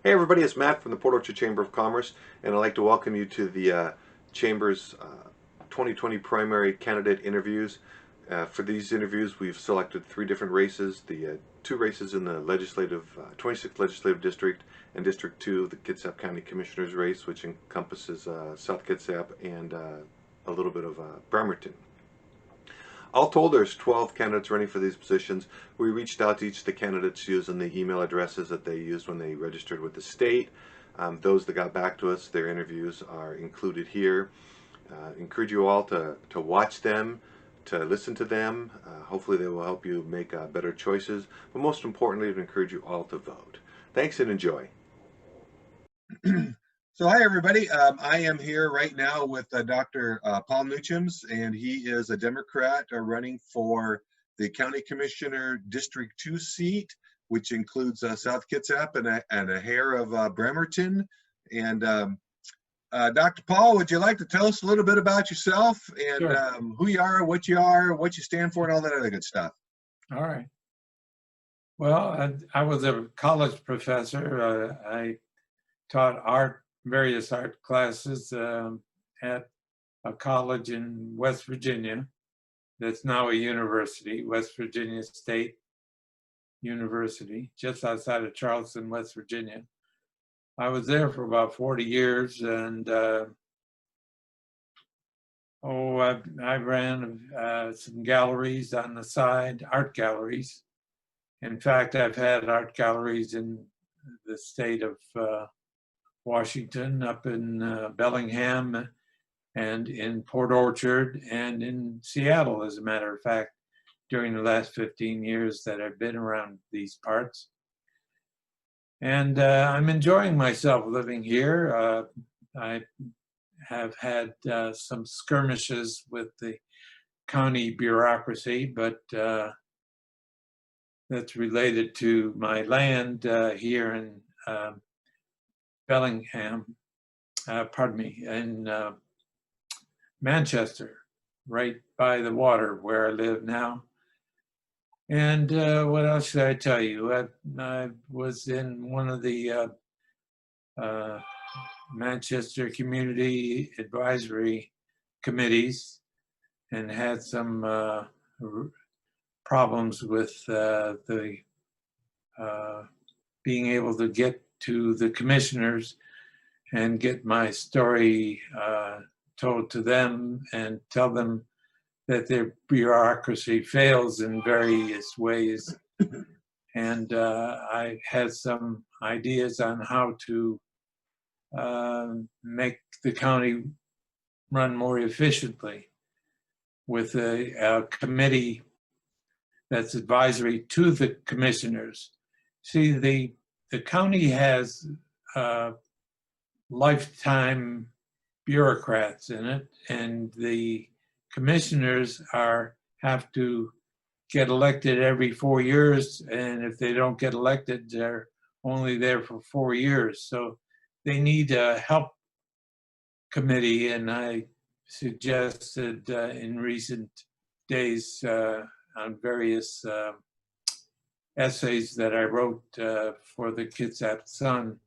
Hey everybody, it's Matt from the Port Orchard Chamber of Commerce, and I'd like to welcome you to the Chamber's 2020 primary candidate interviews. For these interviews, we've selected three different races, the two races in the 26th Legislative District and District 2, the Kitsap County Commissioner's race, which encompasses South Kitsap and a little bit of Bremerton. All told, there's 12 candidates running for these positions. We reached out to each of the candidates using the email addresses that they used when they registered with the state. Those that got back to us, their interviews are included here. Encourage you all to watch them, to listen to them. Hopefully they will help you make better choices, but most importantly, to encourage you all to vote. Thanks and enjoy. So hi everybody. I am here right now with Dr. Paul Nuchims, and he is a Democrat running for the County Commissioner District 2 seat, which includes South Kitsap and a hair of Bremerton. And Dr. Paul, would you like to tell us a little bit about yourself and Sure. who you are, what you stand for, and all that other good stuff? All right. Well, I was a college professor. I taught various art classes at a college in West Virginia that's now a university, West Virginia State University, just outside of Charleston, West Virginia. I was there for about 40 years, and I ran some galleries on the side, art galleries. In fact, I've had art galleries in the state of Washington, up in Bellingham, and in Port Orchard, and in Seattle, as a matter of fact, during the last 15 years that I've been around these parts. And I'm enjoying myself living here. I have had some skirmishes with the county bureaucracy, but that's related to my land here in Bellingham, in Manchester, right by the water where I live now. And what else should I tell you? I was in one of the Manchester Community Advisory Committees and had some problems with being able to get to the commissioners and get my story told to them and tell them that their bureaucracy fails in various ways. And I had some ideas on how to make the county run more efficiently with a committee that's advisory to the commissioners. See, the county has lifetime bureaucrats in it, and the commissioners have to get elected every 4 years, and if they don't get elected, they're only there for 4 years. So they need a help committee, and I suggested in recent days on various essays that I wrote for the Kitsap Sun.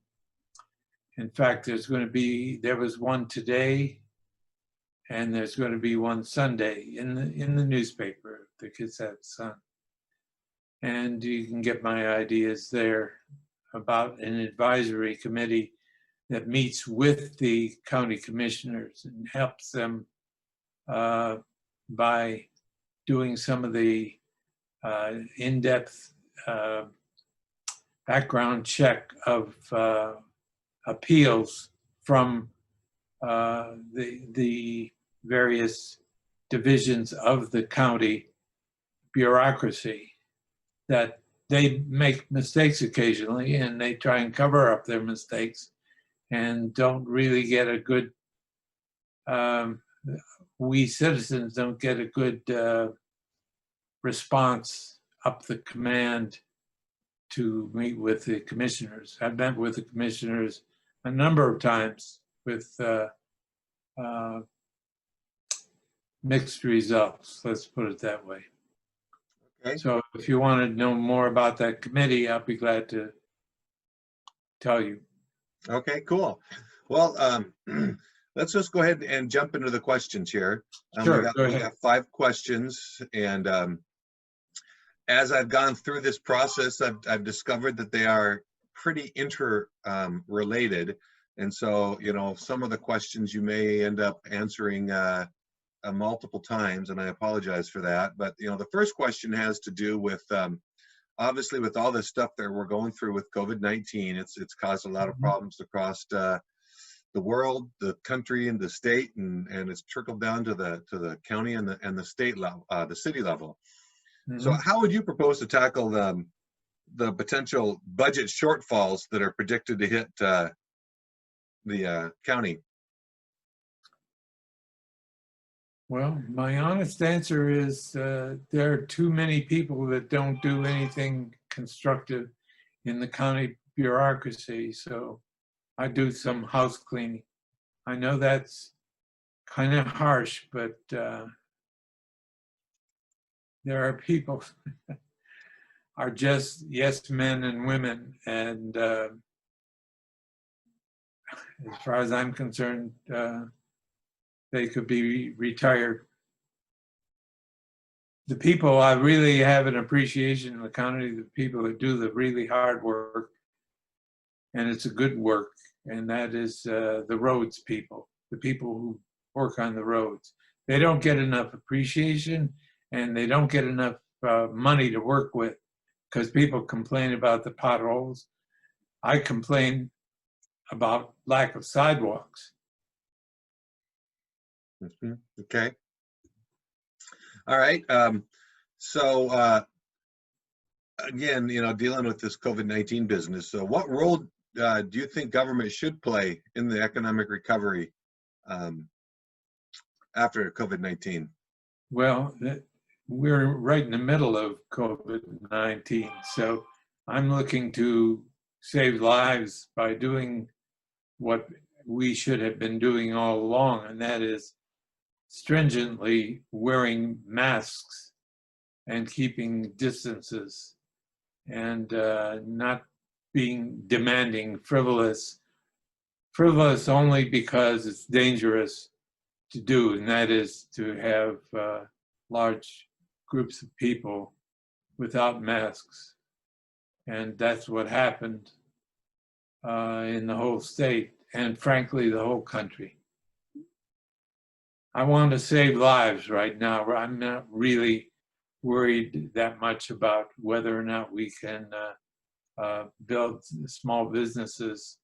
In fact, there was one today, and there's going to be one Sunday in the newspaper, the Kitsap Sun. And you can get my ideas there about an advisory committee that meets with the county commissioners and helps them by doing some of the in-depth background check of appeals from the various divisions of the county bureaucracy, that they make mistakes occasionally and they try and cover up their mistakes and don't really get a good, we citizens don't get a good response up the command to meet with the commissioners. I've met with the commissioners a number of times with mixed results, let's put it that way. Okay. So if you want to know more about that committee, I'll be glad to tell you. Okay, cool. Well, let's just go ahead and jump into the questions here. Sure, go We ahead. got 5 questions, and as I've gone through this process, I've discovered that they are pretty related. And so, some of the questions you may end up answering multiple times, and I apologize for that. But, the first question has to do with, obviously, with all this stuff that we're going through with COVID-19, it's caused a lot of problems across the world, the country, and the state, and it's trickled down to the county and the state level, the city level. So how would you propose to tackle the potential budget shortfalls that are predicted to hit the county? Well, my honest answer is there are too many people that don't do anything constructive in the county bureaucracy, so I do some house cleaning. I know that's kind of harsh, but there are people are just yes men and women, and as far as I'm concerned, they could be retired. The people I really have an appreciation in the county, the people that do the really hard work, and it's a good work, and that is the roads people, the people who work on the roads. They don't get enough appreciation, and they don't get enough money to work with, because people complain about the potholes. I complain about lack of sidewalks. Okay. All right. So again, dealing with this COVID-19 business. So what role do you think government should play in the economic recovery after COVID-19? Well, we're right in the middle of COVID-19, so I'm looking to save lives by doing what we should have been doing all along, and that is stringently wearing masks and keeping distances, and not being demanding frivolous only because it's dangerous to do, and that is to have large groups of people without masks. And that's what happened in the whole state, and frankly, the whole country. I want to save lives right now. I'm not really worried that much about whether or not we can build small businesses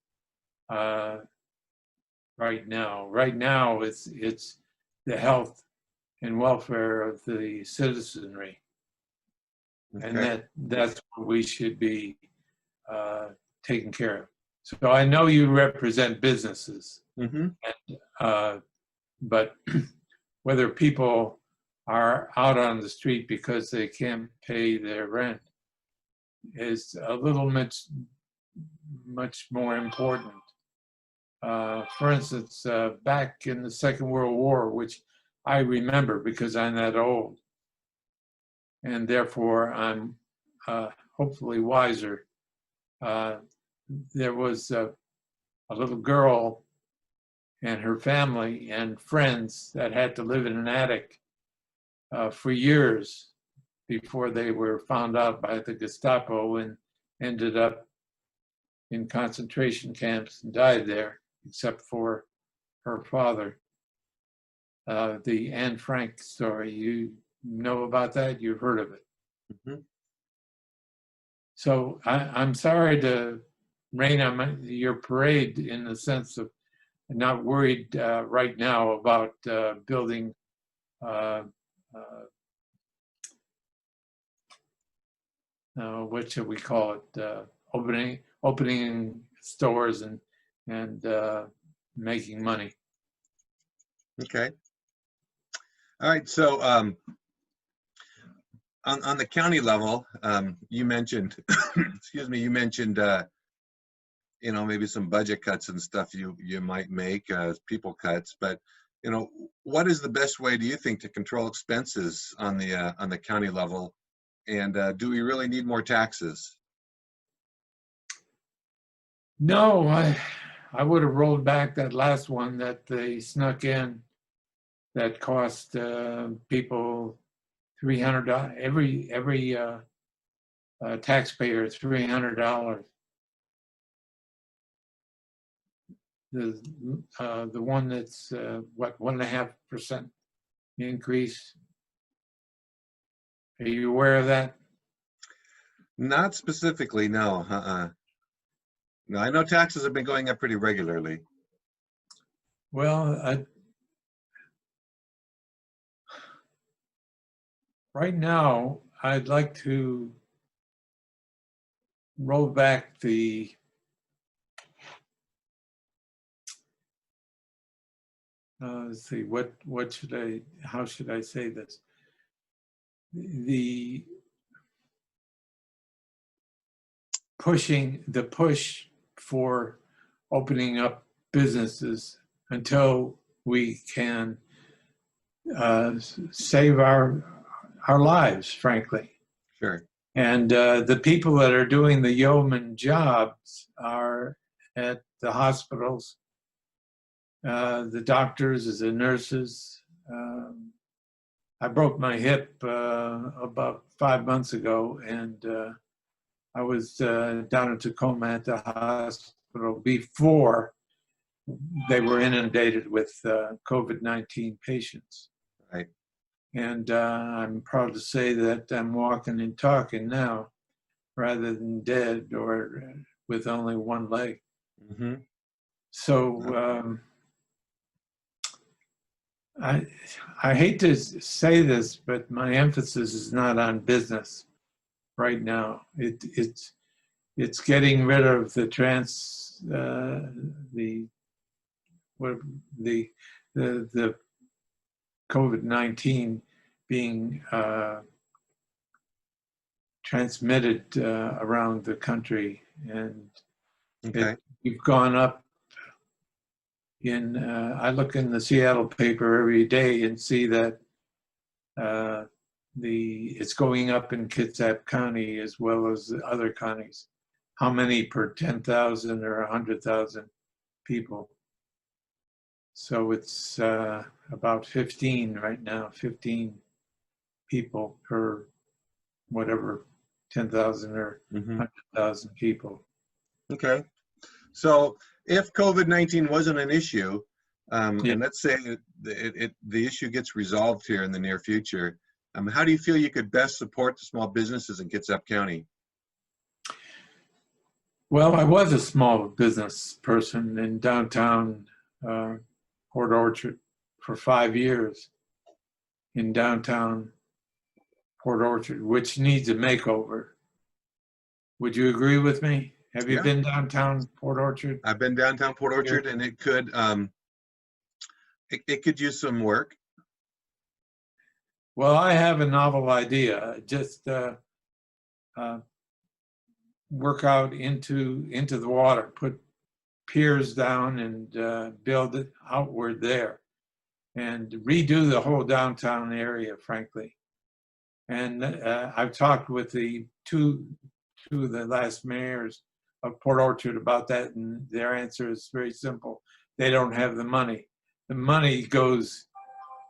right now. Right now, it's the health and welfare of the citizenry, Okay. and that's what we should be taking care of. So I know you represent businesses, but whether people are out on the street because they can't pay their rent is a little much more important. For instance, back in the Second World War, which I remember because I'm that old, and therefore I'm hopefully wiser. There was a little girl and her family and friends that had to live in an attic for years before they were found out by the Gestapo and ended up in concentration camps and died there, except for her father. The Anne Frank story, you know about that? You've heard of it. So I'm sorry to rain on your parade in the sense of not worried right now about building what should we call it? Opening stores and making money. Okay. All right. So on the county level, you mentioned, excuse me, you mentioned maybe some budget cuts and stuff you might make, people cuts, but what is the best way, do you think, to control expenses on the county level, and do we really need more taxes? No, I would have rolled back that last one that they snuck in that cost people $300, every taxpayer $300. The one that's what, 1.5% increase. Are you aware of that? Not specifically, no. No, I know taxes have been going up pretty regularly. Well, right now, I'd like to roll back the let's see, how should I say this? The push for opening up businesses until we can save our lives, frankly. Sure. And the people that are doing the yeoman jobs are at the hospitals, the doctors, the nurses. I broke my hip about 5 months ago, and I was down in Tacoma at the hospital before they were inundated with COVID-19 patients. Right. And I'm proud to say that I'm walking and talking now rather than dead or with only one leg. Mm-hmm. So I hate to say this, but my emphasis is not on business right now. It's getting rid of the the COVID-19 being transmitted around the country, and Okay. we've gone up in. I look in the Seattle paper every day and see that it's going up in Kitsap County as well as other counties. How many per 10,000 or 100,000 people? So it's about 15 right now, 15 people per whatever, 10,000 or 100,000 people. Okay. So if COVID-19 wasn't an issue, Yeah. and let's say the issue gets resolved here in the near future, how do you feel you could best support the small businesses in Kitsap County? Well, I was a small business person in downtown Port Orchard for 5 years in downtown Port Orchard, which needs a makeover. Would you agree with me? Have you Yeah. been downtown Port Orchard? I've been downtown Port Orchard, and it could use some work. Well, I have a novel idea. Just work out into the water, put piers down and build it outward there, and redo the whole downtown area, frankly. And I've talked with the two of the last mayors of Port Orchard about that, and their answer is very simple. They don't have the money. The money goes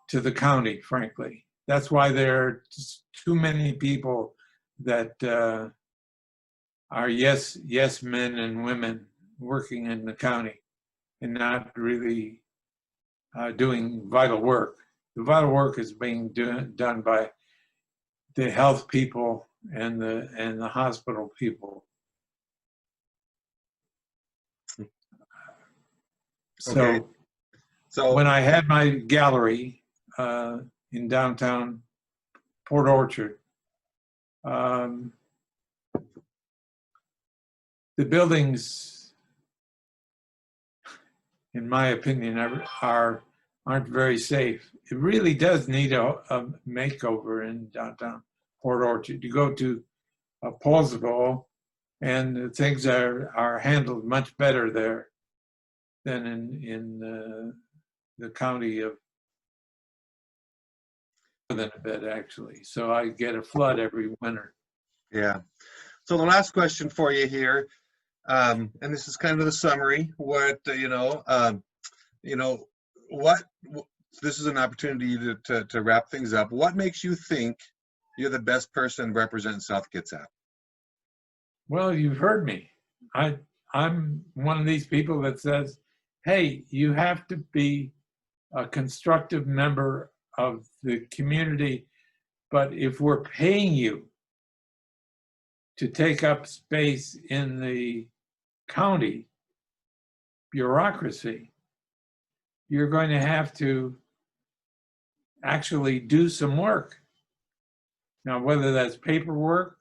to the county, frankly. That's why there are just too many people that are yes men and women working in the county and not really doing vital work. The vital work is being done by the health people and the hospital people. Okay. So when I had my gallery in downtown Port Orchard, the buildings, in my opinion, aren't very safe. It really does need a makeover in downtown Port Orchard. You go to Paulsville, and things are handled much better there than in the county of more than a bit, actually. So I get a flood every winter. yeah. So the last question for you here, And this is kind of the summary. What you know, what this is an opportunity to wrap things up. What makes you think you're the best person representing South Kitsap? Well, you've heard me. I'm one of these people that says, hey, you have to be a constructive member of the community, but if we're paying you to take up space in the county bureaucracy, you're going to have to actually do some work. Now, whether that's paperwork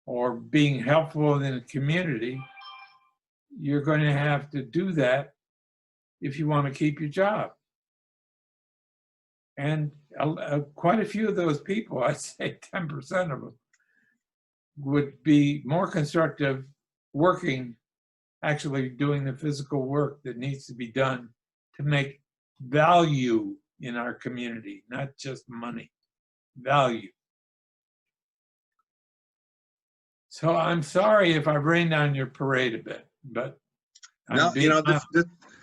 or being helpful in the community, you're going to have to do that if you want to keep your job. And quite a few of those people, I'd say 10% of them, would be more constructive working, actually doing the physical work that needs to be done to make value in our community, not just money, value. So I'm sorry if I rained on your parade a bit, but No,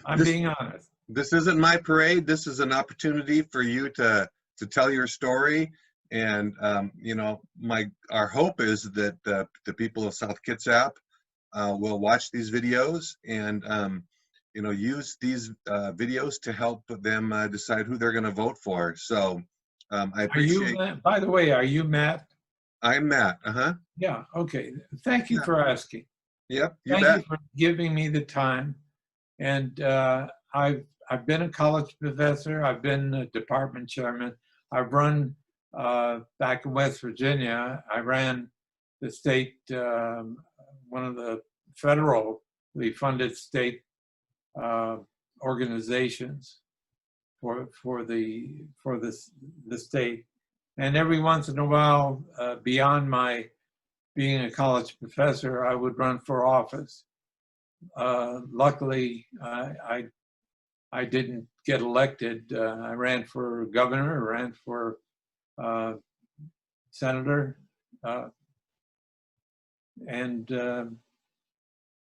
I'm being honest. This isn't my parade. This is an opportunity for you to tell your story. And our hope is that the people of South Kitsap will watch these videos and use these videos to help them decide who they're going to vote for. So I appreciate. By the way, are you Matt? I'm Matt. Yeah. Okay. Thank you for asking. Yep. Thank you for giving me the time. And I've been a college professor. I've been a department chairman. I've run back in West Virginia. I ran the state, one of the federally funded state organizations for the state. And every once in a while, beyond my being a college professor, I would run for office. Luckily, I didn't get elected. I ran for governor, ran for senator, and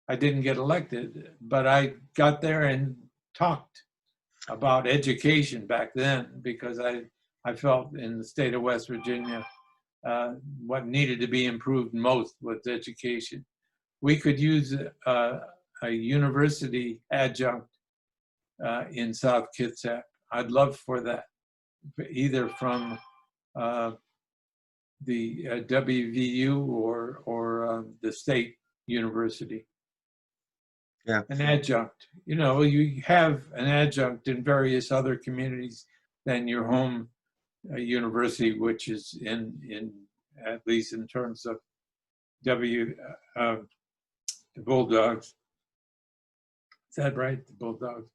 I didn't get elected. But I got there and talked about education back then because I felt in the state of West Virginia what needed to be improved most was education. We could use a university adjunct in South Kitsap. I'd love for that, either from the WVU or the state university. Yeah. An adjunct. You have an adjunct in various other communities than your home university, which is in at least in terms of the Bulldogs. Is that right? The Bulldogs.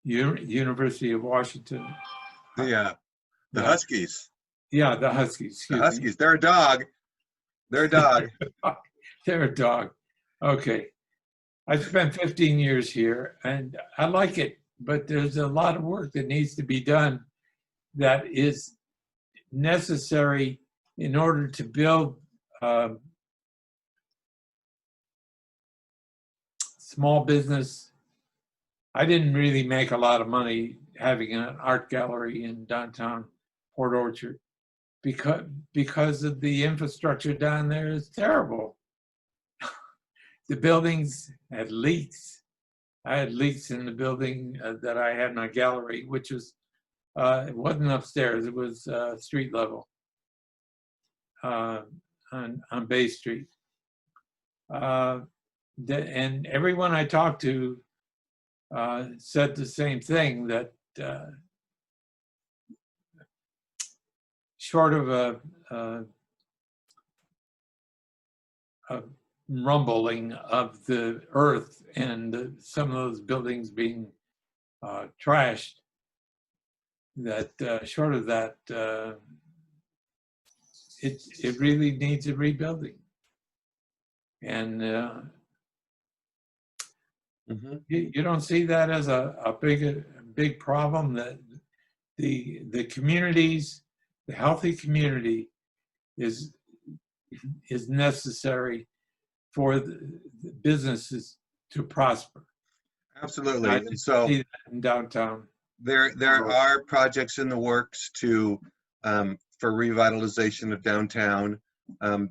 University of Washington. The Huskies. Yeah, the Huskies. The Huskies. They're a dog. They're a dog. They're a dog. Okay. I spent 15 years here and I like it, but there's a lot of work that needs to be done that is necessary in order to build small business. I didn't really make a lot of money having an art gallery in downtown Port Orchard because of the infrastructure down there is terrible. The buildings had leaks. I had leaks in the building that I had my gallery, which was, it wasn't upstairs, it was street level on Bay Street. And everyone I talked to said the same thing, that short of a rumbling of the earth and some of those buildings being trashed, that short of that, it really needs a rebuilding. And you don't see that as a big problem, that the communities, the healthy community is is necessary for the businesses to prosper. Absolutely. I And just so see that in downtown. there are projects in the works to for revitalization of downtown.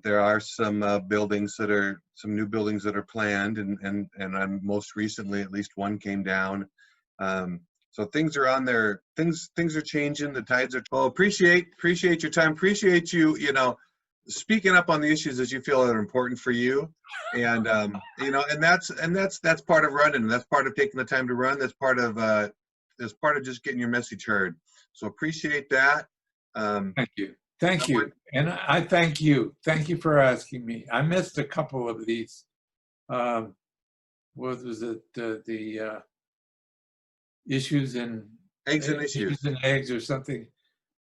There are some new buildings that are planned, and most recently, at least one came down. So things are on there. Things are changing. The tides are. Well, appreciate your time. Appreciate you. Speaking up on the issues that you feel are important for you, and and that's part of running. That's part of taking the time to run. That's part of just getting your message heard. So appreciate that. Thank you. Thank you. And I thank you. Thank you for asking me. I missed a couple of these. What was it? The issues in Eggs and issues. and eggs or something.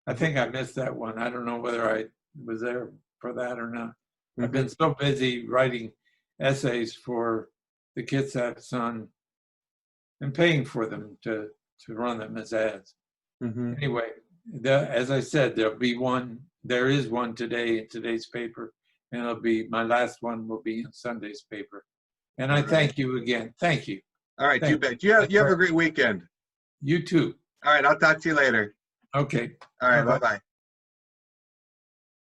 I think I missed that one. I don't know whether I was there for that or not. I've been so busy writing essays for the Kitsap Sun and paying for them to run them as ads. Anyway, as I said, there is one today in today's paper, and my last one will be in Sunday's paper. And I thank you again. Thank you. All right, you bet. You have a great weekend. You too. All right, I'll talk to you later. Okay. All right, bye-bye.